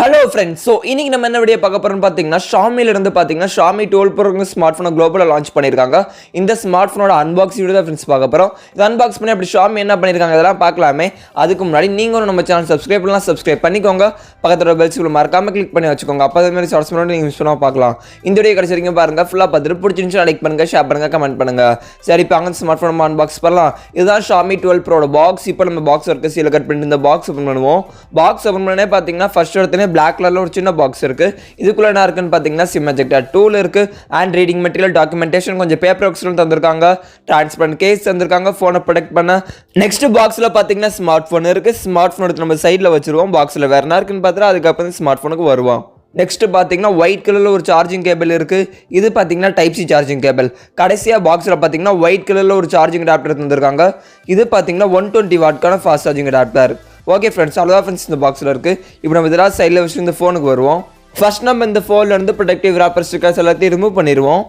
Hello friends, so இன்னைக்கு நம்ம என்ன வீடியோ பார்க்க போறோம்னு பாத்தீங்கன்னா Xiaomi ல இருந்து பாத்தீங்கன்னா Xiaomi 12 Pro ஸ்மார்ட் போனை குளோபலா லான்ச் பண்ணிருக்காங்க. இந்த ஸ்மார்ட் போனோட அன்பாக்சிங் வீடியோ தான் फ्रेंड्स பார்க்க போறோம். இது அன்பாக்ஸ் பண்ணி அப்படி Xiaomi என்ன பண்ணிருக்காங்க இதெல்லாம் பார்க்கலாமே. அதுக்கு முன்னாடி நீங்க நம்ம சேனல் சப்ஸ்கிரைப் பண்ணலாம், சப்ஸ்கிரைப் பண்ணிக்கோங்க. பக்கத்துல பெல் சிம்பிள் மறக்காம கிளிக் பண்ணி வச்சுக்கோங்க. அப்ப அதே மாதிரி ஷார்ட்ஸ் பண்ணி நீங்க மிஸ் பண்ணாம பார்க்கலாம். இந்த வீடியோ கடைசி வரைக்கும் பாருங்க. ஃபுல்லா பார்த்துட்டு பிடிச்சிருந்தா லைக் பண்ணுங்க, ஷேர் பண்ணுங்க, கமெண்ட் பண்ணுங்க. சரி இப்போ அங்க ஸ்மார்ட் போன் அன்பாக்ஸ் பண்ணலாம். இதுதான் Xiaomi 12 Pro பாக்ஸ். இப்போ நம்ம பாக்ஸ் வர்க்க சீல கட் பண்ணி இந்த பாக்ஸ் ஓபன் பண்ணுவோம். பாக்ஸ் ஓபன் பண்ணனே பாத்தீங்கன்னா ஃபர்ஸ்ட் எடுத்தனே Black கலர்ல ஒரு சின்ன பாக்ஸ் இருக்கு. இதுக்குள்ள என்ன இருக்குன்னு பாத்தீங்கன்னா சிம் எஜெக்டர் டூல் இருக்கு அண்ட் ரீடிங் மெட்டீரியல், டாக்குமெண்டேஷன், கொஞ்சம் பேப்பர் ஒர்க்ஸ்லாம் தந்திருக்காங்க. டிரான்ஸ்பரண்ட் கேஸ் தந்திருக்காங்க போனை ப்ரொடெக்ட் பண்ண. நெக்ஸ்ட் பாக்ஸ்ல பாத்தீங்கன்னா ஸ்மார்ட் போன் இருக்கு. ஸ்மார்ட் போன் எடுத்து நம்ம சைடுல வச்சிருவோம். பாக்ஸ்ல வேற என்ன இருக்குன்னு பார்த்தா அதுக்கு அப்புறம் ஸ்மார்ட் போனுக்கு வருவோம். நெக்ஸ்ட் பாத்தீங்கன்னா ஒயிட் கலர்ல ஒரு சார்ஜிங் கேபிள் இருக்கு. இது பாத்தீங்கன்னா டைப் சி சார்ஜிங் கேபிள். கடைசியா பாக்ஸ்ல பாத்தீங்கன்னா ஒயிட் கலர்ல ஒரு சார்ஜிங் அடாப்டர் தந்திருக்காங்க. இது பாத்தீங்கன்னா 120 வாட்கான fast charging adapter. Okay friends, அவ்வளோதான் ஃப்ரெண்ட்ஸ் இந்த பாக்ஸில் இருக்குது. இப்போ நம்ம இதெல்லாம் சைடில் வச்சு இந்த ஃபோனுக்கு வருவோம். ஃபர்ஸ்ட் நம்ம இந்த ஃபோனில் இருந்து ப்ரொடெக்டிவ் ராப்பர் ஸ்டிக்கர்ஸ் எல்லாத்தையும் ரிமூவ் பண்ணிடுவோம்.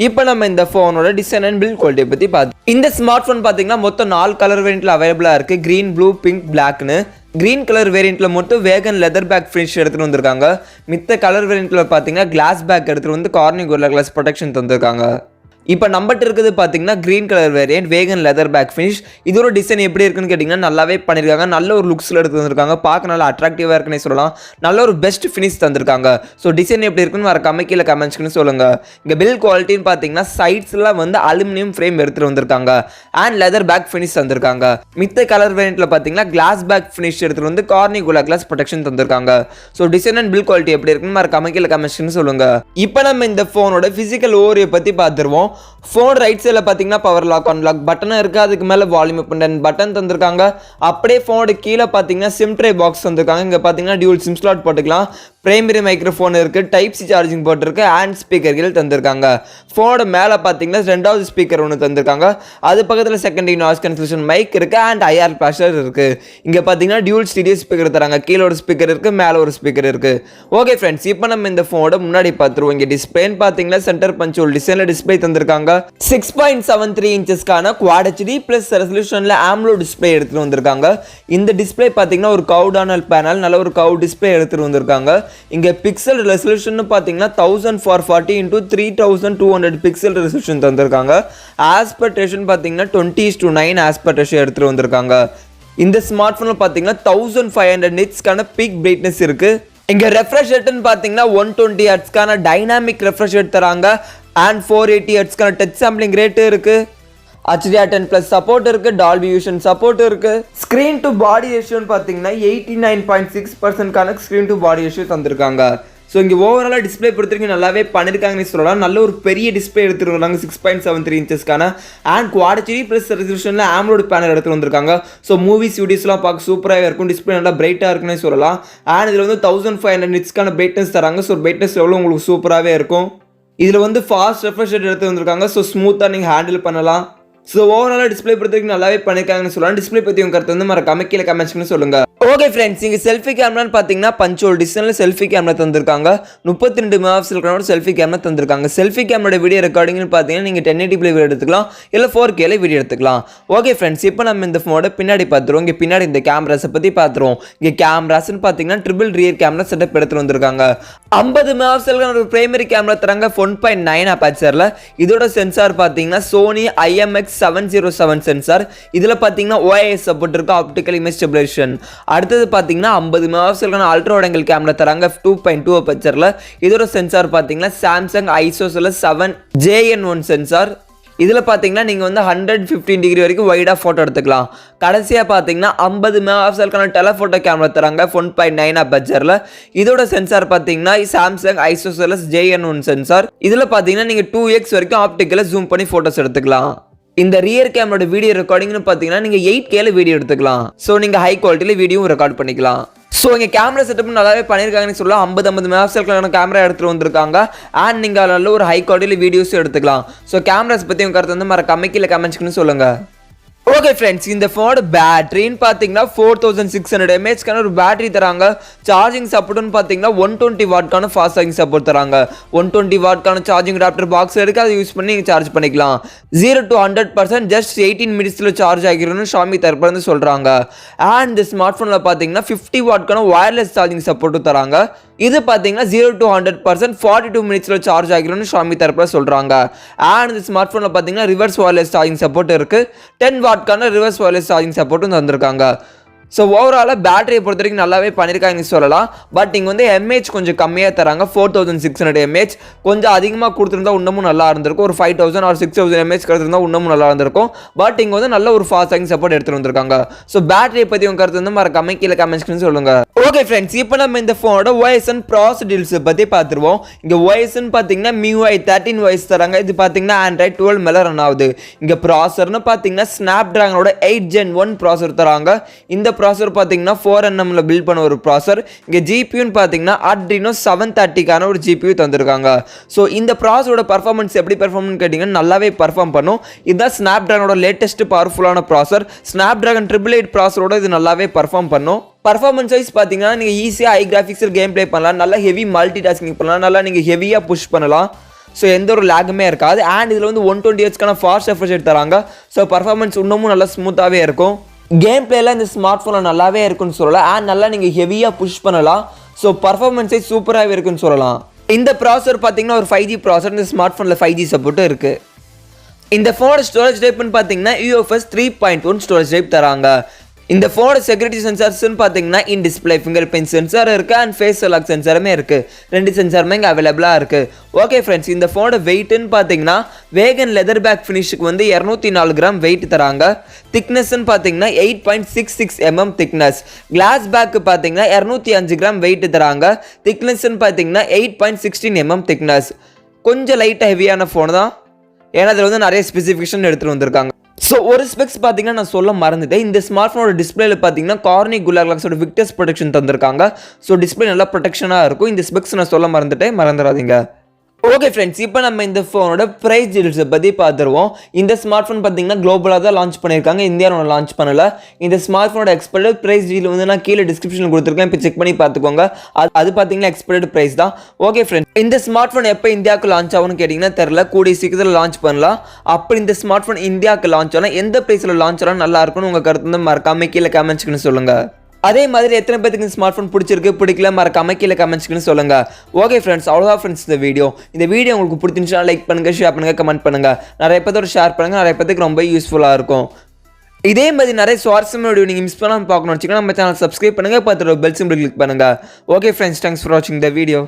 இப்போ நம்ம இந்த ஃபோனோட டிசைன் அண்ட் பில்ட் குவாலிட்டியை பற்றி பார்த்து இந்த ஸ்மார்ட் ஃபோன் பார்த்தீங்கன்னா மொத்தம் 4 கலர் வேரியண்ட்டில் அவைலபிளாக இருக்குது. க்ரீன், ப்ளூ, பிங்க், பிளாக்னு. க்ரீன் கலர் வேரியண்ட்டில் மட்டும் வேகன் லெதர் பேக் ஃபினிஷ் எடுத்துகிட்டு வந்திருக்காங்க. மித்த கலர் வேரியண்ட்டில் பார்த்தீங்கன்னா கிளாஸ் பேக் எடுத்துகிட்டு வந்து கார்னிங் கோரில்லா கிளாஸ் ப்ரொடெக்ஷன் தந்திருக்காங்க. இப்போ நம்பட்டு இருக்குது பார்த்தீங்கன்னா க்ரீன் கலர் வேரியன்ட் வேகன் லெதர் பேக் ஃபினிஷ். இதோட டிசைன் எப்படி இருக்குன்னு கேட்டிங்கன்னா நல்லாவே பண்ணியிருக்காங்க. நல்ல ஒரு லுக்ஸில் எடுத்து வந்திருக்காங்க. பார்க்க நல்லா அட்ராக்டிவாக இருக்குன்னு சொல்லலாம். நல்ல ஒரு பெஸ்ட் ஃபினிஷ் தந்திருக்காங்க. ஸோ டிசைன் எப்படி இருக்குன்னு மறக்காம கீழே கமெண்ட்ஸ்க்குன்னு சொல்லுங்கள். இங்கே பில் குவாலிட்டின்னு பார்த்தீங்கன்னா சைட்ஸ்லாம் வந்து அலுமினியம் ஃப்ரேம் எடுத்துகிட்டு வந்திருக்காங்க அண்ட் லெதர் பேக் ஃபினிஷ் தந்திருக்காங்க. மித்த கலர் வேரியண்ட்டில் பார்த்தீங்கன்னா கிளாஸ் பேக் ஃபினிஷ் எடுத்துகிட்டு வந்து கார்னிங் கோரில்லா கிளாஸ் ப்ரொடெக்ஷன் தந்திருக்காங்க. So design and bill quality எப்படி இருக்குன்னு மறக்காம கீழே கமெண்ட்ஸ்க்குன்னு சொல்லுங்கள். இப்போ நம்ம இந்த ஃபோனோட ஃபிசிக்கல் ஓவரியை பற்றி பார்த்துருவோம். ஃபோன் ரைட் சைடில் பார்த்தீங்கன்னா பவர் லாக், அன்லாக் பட்டனும் இருக்குது. அதுக்கு மேலே வால்யூம் அப் அண்ட் பட்டன் தந்திருக்காங்க. அப்படியே ஃபோனோட கீழே பார்த்தீங்கன்னா சிம் ட்ரே பாக்ஸ் தந்திருக்காங்க. இங்கே பார்த்தீங்கன்னா டியூல் சிம் ஸ்லாட் போட்டுக்கலாம். பிரைமரி மைக்ரோஃபோன் இருக்குது, டைப் சி சார்ஜிங் போர்ட் இருக்குது அண்ட் ஸ்பீக்கர்கள் தந்திருக்காங்க. ஃபோனோட மேலே பார்த்தீங்கன்னா 2வது ஸ்பீக்கர் ஒன்று தந்திருக்காங்க. அது பக்கத்தில் செகண்டரி நாய்ஸ் கேன்சலேஷன் மைக் இருக்குது அண்ட் ஐஆர் ப்ரெஷர் இருக்குது. இங்கே பார்த்தீங்கன்னா டியூல் ஸ்டீரியோ ஸ்பீக்கர் தராங்க. கீழே ஒரு ஸ்பீக்கர் இருக்குது, மேலே ஒரு ஸ்பீக்கர் இருக்குது. ஓகே ஃப்ரெண்ட்ஸ், இப்போ நம்ம இந்த ஃபோனோட முன்னாடி பார்த்துருவோம். இங்கே டிஸ்பிளேன்னு பார்த்தீங்கன்னா சென்டர் பஞ்சோல் டிசைனில் டிஸ்பிளே தந்திருக்காங்க. 6.73 இன்ச்சஸ்க்கான குவாட் ஹெச்டி ப்ளஸ் ரெசல்யூஷனில் ஆம்லோ டிஸ்பிளே எடுத்துகிட்டு வந்திருக்காங்க. இந்த டிஸ்பிளே பார்த்தீங்கன்னா ஒரு கவுடானல் பேனல், நல்ல ஒரு கவு டிஸ்பிளே எடுத்துகிட்டு வந்திருக்காங்க. இங்கே பிக்சல் ரெசல்யூஷன் பார்த்தீங்கன்னா 1040 × 3200 பிக்சல் ரெசல்யூஷன் தந்திருக்காங்க. ஆஸ்பெக்ட் ரேஷியோ பார்த்தீங்கன்னா 20:9 ஆஸ்பெக்ட் ரேஷியோ எடுத்துகிட்டு வந்திருக்காங்க. இந்த ஸ்மார்ட் ஃபோனில் பார்த்தீங்கன்னா 1500 நிட்ஸ்க்கான பீக் பிரைட்னஸ் இருக்குது. இங்கே ரெஃப்ரெஷ் ரேட்னு பார்த்தீங்கன்னா 120 ஹெர்ட்ஸ்க்கான டைனாமிக் ரெஃப்ரெஷ் ரேட் தராங்க அண்ட் 480 ஹெர்ட்ஸ்க்கான டச் சாம்பிளிங் ரேட்டு இருக்குது. HDR10+ சப்போர்ட் இருக்கு, டால்பி விஷன் சப்போர்ட் இருக்கு. ஸ்கிரீன் டு பாடி ரேஷியோன்னு பார்த்தீங்கன்னா 89.6%க்கான ஸ்கிரீன் டு பாடி ரேஷியோ தந்திருக்காங்க. ஸோ இங்கே ஓவராலாக டிஸ்பிளே பொறுத்தவரைக்கும் நல்லாவே பண்ணியிருக்காங்கன்னு சொல்லலாம். நல்ல ஒரு பெரிய டிஸ்பிளே எடுத்துகிட்டு வந்தாங்க 6.73 இன்ச்சஸ்க்கான அண்ட் குவாட் ஹெச்டி ப்ளஸ் ரெசல்யூஷனில் ஆம்லோட் பேனல் எடுத்துகிட்டு வந்திருக்காங்க. ஸோ மூவிஸ் வீடியோஸ்லாம் பார்க்க சூப்பராக இருக்கும். டிஸ்பிளே நல்லா பிரைட்டாக இருக்குன்னு சொல்லலாம். அண்ட் இதில் வந்து 1500 நிட்ஸ்க்கான பிரைட்னஸ் தராங்க. ஸோ பிரைட்னஸ் எவ்வளோ உங்களுக்கு சூப்பராகவே இருக்கும். இதில் வந்து ஃபாஸ்ட் ரெஃப்ரெஷ் ரேட் எடுத்து வந்திருக்காங்க. ஸோ ஸ்மூத்தாக நீங்கள் ஹேண்டில் பண்ணலாம். ஸோ ஓவராலாக டிஸ்பிளே பொறுத்தவரைக்கும் நல்லாவே பண்ணியிருக்காங்கன்னு சொல்லலாம். டிஸ்பிளே பற்றி உங்கள் கருத்து வந்து மறக்காம கீழே கமெண்ட்ஸ்னு சொல்லுங்கள். ஓகே ஃப்ரெண்ட்ஸ், இங்கே செல்ஃபி கேமரான்னு பார்த்தீங்கன்னா பஞ்சோல் டிசைனில் செல்ஃபி கேமரா தந்திருக்காங்க. 32 மெகாபிக்சல் செல்ஃபி கேமரா தந்திருக்காங்க. செல்ஃபி கேமரோட வீடியோ ரெக்கார்டிங்னு பார்த்தீங்கன்னா நீங்கள் 1080p வீடியோ எடுத்துக்கலாம், இல்லை 4K வீடியோ எடுத்துக்கலாம். ஓகே ஃப்ரெண்ட்ஸ், இப்போ நம்ம இந்த ஃபோனோட பின்னாடி பார்த்துருவோம். இங்கே பின்னாடி இந்த கேமராஸை பற்றி பார்த்துருவோம். இங்கே கேமராஸ்ன்னு பார்த்தீங்கன்னா ட்ரிபிள் ரியர் கேமரா செட்டப் எடுத்துகிட்டு வந்திருக்காங்க. 50 மெகாபிக்சல் ஒரு பிரைமரி கேமரா தராங்க 1.9 அபேச்சரில். இதோட சென்சார் பார்த்தீங்கன்னா சோனி IMX707 சென்சார். இதில் பார்த்தீங்கன்னா OIS சப்போர்ட் இருக்கு, ஆப்டிக்கல் இமேஜ் ஸ்டெபிலைசேஷன். அடுத்தது பார்த்தீங்கன்னா 50 மெகாபிக்சலுக்கான அல்ட்ரா வைட் ஆங்கிள் கேமரா தராங்க 2.2 அபேச்சரில். இதோட சென்சார் பார்த்தீங்கன்னா சாம்சங் ISOCELLUS 7JN1 சென்சார். இதில் பார்த்தீங்கன்னா நீங்கள் வந்து 115 டிகிரி வரைக்கும் வைடாக ஃபோட்டோ எடுத்துக்கலாம். கடைசியாக பார்த்தீங்கன்னா 50 மெகாபிக்சலுக்கான டெலஃபோட்டோ கேமரா தராங்க 1.9 அபேச்சரில். இதோட சென்சார் பார்த்தீங்கன்னா சாம்சங் ISOCELLUS JN1 சென்சார். இதில் பார்த்தீங்கன்னா நீங்கள் 2x வரைக்கும் ஆப்டிக்கலை ஜூம் பண்ணி ஃபோட்டோஸ் எடுத்துக்கலாம். இந்த ரியர் கேமரோட வீடியோ ரெக்கார்டிங்னு பார்த்தீங்கன்னா நீங்கள் 8K வீடியோ எடுத்துக்கலாம். ஸோ நீங்கள் ஹை குவாலிட்டியில் வீடியோவும் ரெக்கார்ட் பண்ணிக்கலாம். ஸோ இங்கே கேமரா செட்டப் நல்லாவே பண்ணியிருக்காங்கன்னு சொல்லலாம். 50 மெகாபிக்சலுக்கான கேமரா எடுத்துகிட்டு வந்திருக்காங்க அண்ட் நீங்கள் நல்ல ஒரு ஹை குவாலிட்டியில் வீடியோஸும் எடுத்துக்கலாம். ஸோ கேமராஸ் பற்றி உங்கள் கருத்து வந்து மறக்காம கீழே கமெண்ட்ஸ்க்குன்னு சொல்லுங்கள். ஓகே ஃப்ரெண்ட்ஸ், இந்த ஃபோனோட பேட்டரின்னு பார்த்தீங்கன்னா 4600 mAhக்கான ஒரு பேட்டரி தராங்க. சார்ஜிங் சப்போர்ட்னு பார்த்தீங்கன்னா 120 வாட்க்கான ஃபாஸ்ட் சார்ஜிங் சப்போர்ட் தராங்க. 120 வாட்க்கான சார்ஜிங் அடாப்டர் பாக்ஸ் இருக்குது, அதை யூஸ் பண்ணி நீங்கள் சார்ஜ் பண்ணிக்கலாம். 0 to 100% ஜஸ்ட் 18 மினிட்ஸில் சார்ஜ் ஆகிரும்னு ஷாமி தரப்புலேருந்து சொல்கிறாங்க. அண்ட் இந்த ஸ்மார்ட் ஃபோனில் பார்த்தீங்கன்னா 50 வாட்க்கான வயர்லெஸ் சார்ஜிங் சப்போர்ட்டும் தராங்க. இது பார்த்தீங்கன்னா 0 to 100% 42 மினிட்ஸில் சார்ஜ் ஆகிரும்னு ஷாமி தரப்பில் சொல்கிறாங்க. அண்ட் இந்த ஸ்மார்ட் ஃபோனில் பார்த்தீங்கன்னா ரிவர்ஸ் வயர்லெஸ் சார்ஜிங் சப்போர்ட் இருக்குது. 10 வாட்க்கான ரிவர்ஸ் வயர்லெஸ் சார்ஜிங் சப்போர்ட்டும் தந்திருக்காங்க. ஸோ ஓவராலாக பேட்டரியை பொறுத்த வரைக்கும் நல்லாவே பண்ணியிருக்காங்கன்னு சொல்லலாம். பட் இங்கே வந்து எம்ஏஹெச் கொஞ்சம் கம்மியாக தராங்க. 4600 mAh கொஞ்சம் அதிகமாக கொடுத்துருந்தா இன்னமும் நல்லா இருந்திருக்கும். ஒரு 5000 or 6000 mAh கொடுத்துருந்தா இன்னமும் நல்லா இருந்திருக்கும். பட் இங்கே வந்து நல்ல ஒரு ஃபாஸ்ட் சார்ஜிங் சப்போர்ட் எடுத்துகிட்டு வந்திருக்காங்க. ஸோ பேட்டரியை பற்றி உங்கள் கருத்து வந்து மறக்காம கீழே கமெண்ட்ஸ்னு சொல்லுங்கள். ஓகே ஃப்ரெண்ட்ஸ், இப்போ நம்ம இந்த ஃபோனோட OS அண்ட் ப்ராசஸ் டீல்ஸ் பற்றி பார்த்துருவோம். இங்கே OSன்னு பார்த்தீங்கன்னா MIUI 13 OS தராங்க. இது பார்த்தீங்கன்னா Android 12 மேலே ரன் ஆகுது. இங்கே ப்ராசர்னு பார்த்தீங்கன்னா ஸ்னாப்டிராகனோட 8 Gen 1 ப்ராசர் தராங்க. இந்த ப்ராசர் பார்த்தீங்கன்னா 4nmல பில்ட் பண்ண ஒரு ப்ராசர். இங்கே ஜிபியூன்னு பார்த்தீங்கன்னா Adreno 730க்கான ஒரு ஜிபியூ தந்திருக்காங்க. ஸோ இந்த ப்ராசரோட பர்ஃபார்மன்ஸ் எப்படி பெர்ஃபார்ம்னு கேட்டிங்கன்னா நல்லாவே பர்ஃபார்ம் பண்ணும். இதுதான் ஸ்னாப்டிராகனோட லேட்டஸ்ட் பவர்ஃபுல்லான ப்ராசர். ஸ்னாப்டிராகன் 888 ப்ராசரோட இது நல்லாவே பர்ஃபார்ம் பண்ணும். பர்ஃபார்மன்ஸ் வைஸ் பார்த்தீங்கன்னா நீங்கள் ஈஸியாக ஹை கிராஃபிக்ஸில் கேம் ப்ளே பண்ணலாம், நல்லா ஹெவி மல்டி டாஸ்கிங் பண்ணலாம், நல்லா நீங்கள் ஹெவியாக புஷ் பண்ணலாம். ஸோ எந்த ஒரு லேகுமே இருக்காது. அண்ட் இதில் வந்து 120 Hzக்கான ஃபாஸ்ட் ரெஃப்ரெஷ் ரேட் தராங்க. ஸோ பர்ஃபார்மன்ஸ் இன்னமும் நல்லா ஸ்மூத்தாகவே இருக்கும். கேம் பிளேல இந்த ஸ்மார்ட் ஃபோனில் நல்லாவே இருக்குன்னு சொல்லலாம். அண்ட் நல்லா நீங்கள் ஹெவியாக புஷ் பண்ணலாம். ஸோ பர்ஃபார்மன்ஸே சூப்பராகவே இருக்குன்னு சொல்லலாம். இந்த ப்ராசர் பார்த்தீங்கன்னா ஒரு 5G ப்ராசர். இந்த ஸ்மார்ட் ஃபோனில் 5G சப்போர்ட்டும் இருக்குது. இந்த ஃபோனோட ஸ்டோரேஜ் டைப்னு பார்த்தீங்கன்னா UFS 3.1 ஸ்டோரேஜ் டைப் தராங்க. இந்த ஃபோனோட செக்யூரிட்டி சென்சார்ஸ்ன்னு பார்த்தீங்கன்னா in display finger print sensor இருக்குது அண்ட் ஃபேஸ் லாக் சென்சாருமே இருக்குது. 2 சென்சாருமே இங்கே அவைலபிளாக இருக்குது. ஓகே ஃப்ரெண்ட்ஸ், இந்த ஃபோனோட வெயிட்னு பார்த்தீங்கன்னா வேகன் லெதர் பேக் ஃபினிஷுக்கு வந்து 204 கிராம் வெயிட் தராங்க. திக்னஸ்ன்னு பார்த்தீங்கன்னா 8.66 mm திக்னஸ். கிளாஸ் பேக்கு பார்த்தீங்கன்னா 205 கிராம் வெயிட் தராங்க. திக்னஸ்ன்னு பார்த்தீங்கன்னா 8.16 mm திக்னஸ். கொஞ்சம் லைட்டாக ஹெவியான ஃபோன் தான், ஏன்னா அதில் வந்து நிறைய ஸ்பெசிஃபிகேஷன் எடுத்துகிட்டு வந்திருக்காங்க. ஸோ ஒரு ஸ்பெக்ஸ் பார்த்தீங்கன்னா நான் சொல்ல மறந்துட்டேன். இந்த ஸ்மார்ட் ஃபோனோட டிஸ்பிளேல பார்த்தீங்கன்னா கார்னிக் குலா கிளாஸோட விக்டர்ஸ் ப்ரொடெக்ஷன் தந்திருக்காங்க. ஸோ டிஸ்பிளே நல்லா ப்ரொடெக்ஷனாக இருக்கும். இந்த ஸ்பெக்ஸ் நான் சொல்ல மறந்துட்டேன், மறந்துடாதீங்க. ஓகே ஃப்ரெண்ட்ஸ், இப்போ நம்ம இந்த ஃபோனோட ப்ரைஸ் டீல்ஸை பற்றி பார்த்துருவோம். இந்த ஸ்மார்ட் ஃபோன் பார்த்தீங்கன்னா குளோபலாக தான் லான்ச் பண்ணியிருக்காங்க, இந்தியாவில் லான்ச் பண்ணலை. இந்த ஸ்மார்ட் ஃபோனோட எக்ஸ்பெக்டட் ப்ரைஸ் டீல் வந்து நான் கீழே டிஸ்கிரிப்ஷனில் கொடுத்துருக்கேன், இப்போ செக் பண்ணி பார்த்துக்கோங்க. அது பார்த்தீங்கன்னா எக்ஸ்பெக்டட் ப்ரைஸ் தான். ஓகே ஃப்ரெண்ட்ஸ், இந்த ஸ்மார்ட் ஃபோன் எப்போ இந்தியாவுக்கு லான்ச் ஆகும்னு கேட்டிங்கன்னா தெரில, கூடிய சீக்கிரத்தில் லான்ச் பண்ணலாம். அப்படி இந்த ஸ்மார்ட் ஃபோன் இந்தியாவுக்கு லான்ச் ஆனால் எந்த ப்ரைஸில் லான்ச் ஆனால் நல்லா இருக்கும்னு உங்கள் கருத்து வந்து மறக்காம கீழே கமெண்ட்ஸ்க்குன்னு சொல்லுங்கள். அதே மாதிரி எத்தனை பேருக்கு இந்த ஸ்மார்ட் ஃபோன் பிடிச்சிருக்கு பிடிக்கல மறக்காம கீழே கமெண்ட்ஸ்க்குன்னு சொல்லுங்க. ஓகே ஃப்ரெண்ட்ஸ், அவ்வளோதான் ஃப்ரெண்ட்ஸ் இந்த வீடியோ உங்களுக்கு பிடிச்சிருந்துச்சுன்னா லைக் பண்ணுங்கள், ஷேர் பண்ணுங்கள், கமெண்ட் பண்ணுங்கள். நிறைய பேர்த்தோட ஷேர் பண்ணுங்கள், நிறைய பேருக்கு ரொம்ப யூஸ்ஃபுல்லாக இருக்கும். இதே மாதிரி நிறைய சுவாரஸ்யமான வீடியோ நீங்கள் மிஸ் பண்ணாமல் பார்க்கணும்னு வச்சுக்கோங்க, நம்ம சேனல் சப்ஸ்கிரைப் பண்ணுங்கள், பார்த்துட்டு பெல் சிம்பிள் கிளிக் பண்ணுங்கள். ஓகே ஃப்ரெண்ட்ஸ், தேங்க்ஸ் ஃபார் வாட்சிங் த வீடியோ.